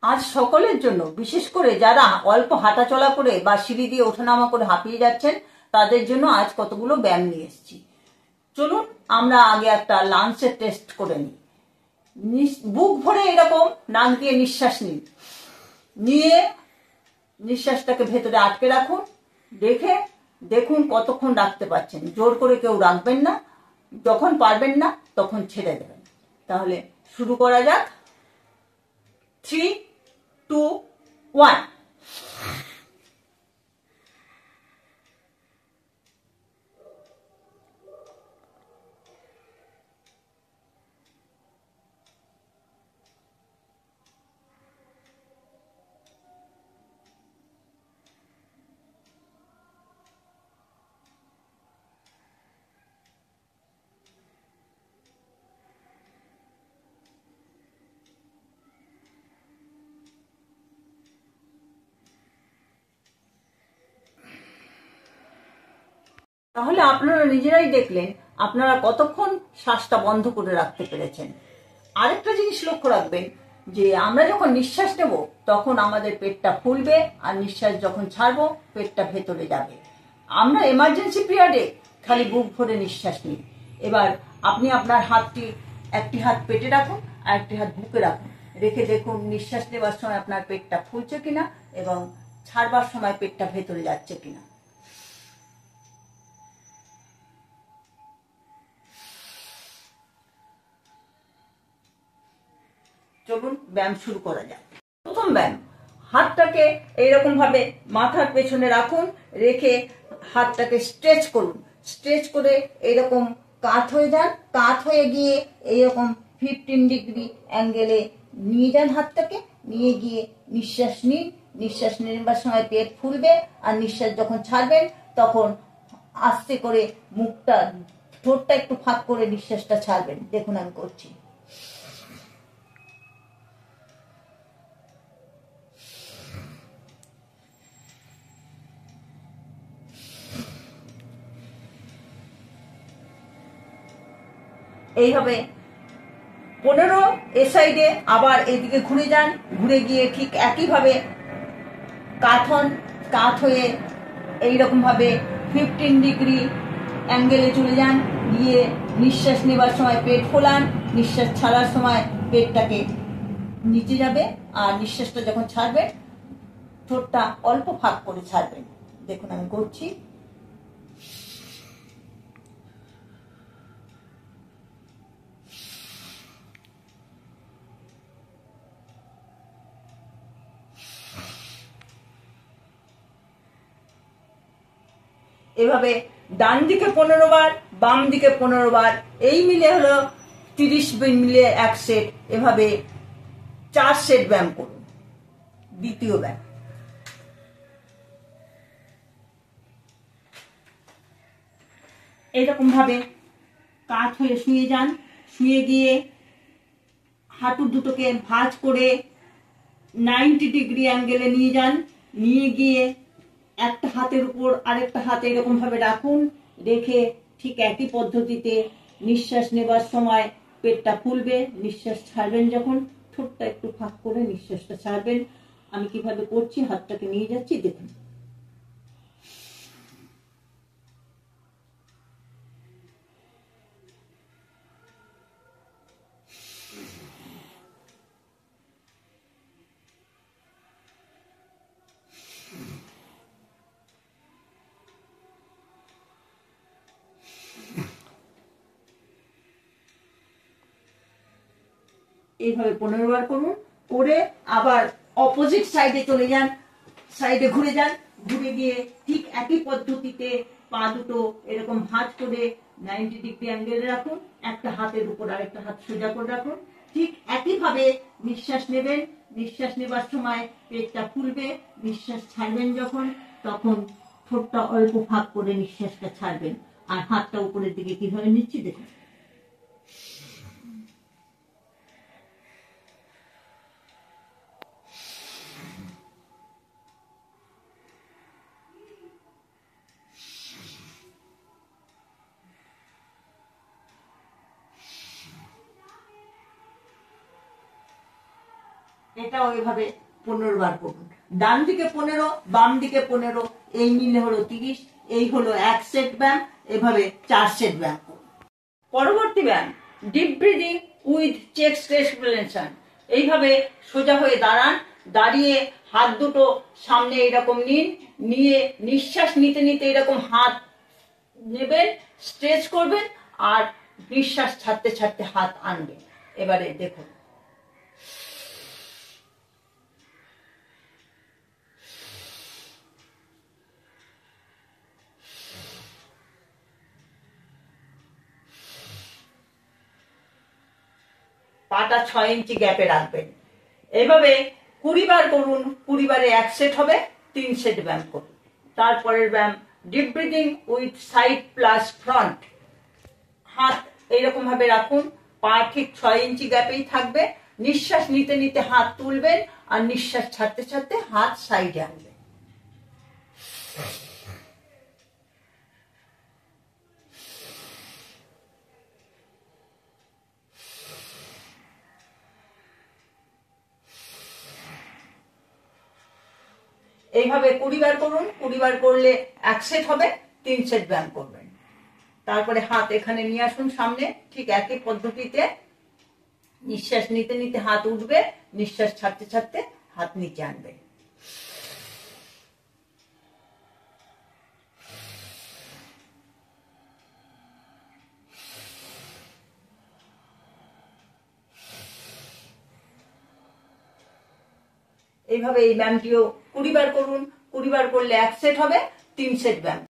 আজ সকলের জন্য, বিশেষ করে যারা অল্প হাঁটাচলা করে বা সিঁড়ি দিয়ে ওঠানামা করে হাঁপিয়ে যাচ্ছেন, তাদের জন্য আজ কতগুলো ব্যায়াম নিয়ে এসেছি। চলুন আমরা আগে একটা লাঞ্চের টেস্ট করে নিই। বুক ভরে এরকম নাক দিয়ে নিঃশ্বাস নিন, নিয়ে নিঃশ্বাসটাকে ভেতরে আটকে রাখুন। দেখুন কতক্ষণ রাখতে পারছেন। জোর করে কেউ রাখবেন না, যখন পারবেন না তখন ছেড়ে দেবেন। তাহলে শুরু করা যাক। 3, 2, 1। তাহলে আপনারা নিজেরাই দেখলেন আপনারা কতক্ষণ শ্বাসটা বন্ধ করে রাখতে পেরেছেন। আরেকটা জিনিস লক্ষ্য রাখবেন যে আমরা যখন নিঃশ্বাস নেব তখন আমাদের পেটটা ফুলবে, আর নিঃশ্বাস যখন ছাড়বো পেটটা ভেতরে যাবে। আমরা এমার্জেন্সি পিরিয়ডে খালি বুক ভরে নিঃশ্বাস নিই। এবার আপনি আপনার একটি হাত পেটে রাখুন আর একটি হাত বুকে রাখুন, রেখে দেখুন নিঃশ্বাস নেবার সময় আপনার পেটটা ফুলছে কিনা এবং ছাড়বার সময় পেটটা ভেতরে যাচ্ছে কিনা। চলুন ব্যায়াম শুরু করা যাক। প্রথম ব্যায়াম, হাতটাকে এইরকম ভাবে মাথার পেছনে রাখুন, রেখে হাতটাকে স্ট্রেচ করুন। স্ট্রেচ করে এইরকম কাত হয়ে যান, কাত হয়ে গিয়ে এইরকম 15 ডিগ্রি অ্যাঙ্গেলে নিয়ে যান হাতটাকে, নিয়ে গিয়ে নিঃশ্বাস নিন। নিঃশ্বাস নেবার সময় পেট ফুলবে, আর নিঃশ্বাস যখন ছাড়বেন তখন আস্তে করে ঠোঁটটা একটু ফাঁক করে নিঃশ্বাসটা ছাড়বেন। দেখুন আমি করছি। এইভাবে 15 এ সাইডে, আবার এদিকে ঘুরে যান, ঘুরে গিয়ে ঠিক একইভাবে কাত হয়ে এইরকম ভাবে 15 ডিগ্রি অ্যাঙ্গেলে চলে যান, গিয়ে নিঃশ্বাস নেবার সময় পেট ফোলান, নিঃশ্বাস ছাড়ার সময় পেটটাকে নিচে যাবে, আর নিঃশ্বাসটা যখন ছাড়বেন ঠোঁটটা অল্প ফাঁক করে ছাড়বেন। দেখুন আমি করছি। এভাবে ডান দিকে 15 বার, বাম দিকে 15 বার, এই মিলে হলো 30 মিলে 1 সেট। এভাবে 4 সেট ব্যায়াম করুন। দ্বিতীয় ব্যায়াম, এরকম ভাবে কাত হয়ে শুয়ে যান, শুয়ে গিয়ে হাঁটু দুটোকে ভাঁজ করে 90 ডিগ্রি অ্যাঙ্গেলে নিয়ে যান, নিয়ে গিয়ে একটা হাতের উপর আরেকটা হাত এরকম ভাবে রাখুন, রেখে ঠিক একই পদ্ধতিতে নিঃশ্বাস নেবার সময় পেটটা ফুলবে, নিঃশ্বাস ছাড়বেন যখন ঠোঁটটা একটু ফাঁক করে নিঃশ্বাসটা ছাড়বেন। আমি কিভাবে করছি, হাতটাকে নিয়ে যাচ্ছি, দেখুন। এইভাবে 15 বার করুন। করে আবার অপোজিট সাইডে চলে যান, সাইডে ঘুরে যান, ঘুরে গিয়ে ঠিক একই পদ্ধতিতে পা দুটো এরকম ভাঁজ করে 90 ডিগ্রি অ্যাঙ্গেলে রাখুন, একটা হাতের উপর আরেকটা হাত সোজা করে রাখুন। ঠিক একইভাবে নিঃশ্বাস নেবেন, নিঃশ্বাস নেবার সময় পেটটা ফুলবে, নিঃশ্বাস ছাড়বেন যখন তখন ঠোঁটটা অল্প ফাঁক করে নিঃশ্বাসটা ছাড়বেন। আর হাতটা উপরের দিকে কিভাবে নিচ্ছি দেখুন। এটাও এভাবে 15 বার করুন। ডান দিকে 15, বাম দিকে 15, এই মিলে হলো 30, এই হলো 1 সেট ব্যায়াম। এভাবে 4 সেট ব্যায়াম করুন। পরবর্তী ব্যায়াম deep breathing with chest respiration. এইভাবে সোজা হয়ে দাঁড়ান, দাঁড়িয়ে হাত দুটো সামনে এরকম নিন, নিয়ে নিঃশ্বাস নিতে নিতে এরকম হাত নেবেন, স্ট্রেচ করবেন, আর নিঃশ্বাস ছাড়তে ছাড়তে হাত আনবেন। এবারে দেখুন, পাটা 6 ইঞ্চি গ্যাপে রাখবেন। এইভাবে 20 বার করুন। 20 বারে 1 সেট হবে, 3 সেট ব্যায়াম করুন। তারপরের ব্যায়াম deep breathing with side plus front. হাত এইরকম ভাবে রাখুন, পা ঠিক 6 ইঞ্চি গ্যাপেই থাকবে। নিঃশ্বাস নিতে নিতে হাত তুলবেন, আর নিঃশ্বাস ছাড়তে ছাড়তে হাত সাইডে আনবেন। এইভাবে 20 বার করুন। 20 বার করলে 1 সেট হবে, 3 সেট ব্যায়াম করবেন। তারপরে হাত এখানে নিয়ে আসুন সামনে, ঠিক একই পদ্ধতিতে নিঃশ্বাস নিতে নিতে হাত উঠবে, নিঃশ্বাস ছাড়তে ছাড়তে হাত নিচে আনবে। এইভাবে এই ব্যায়ামটিও 20 বার করুন। 20 বার করলে 1 সেট হবে, 3 সেট ব্যায়াম।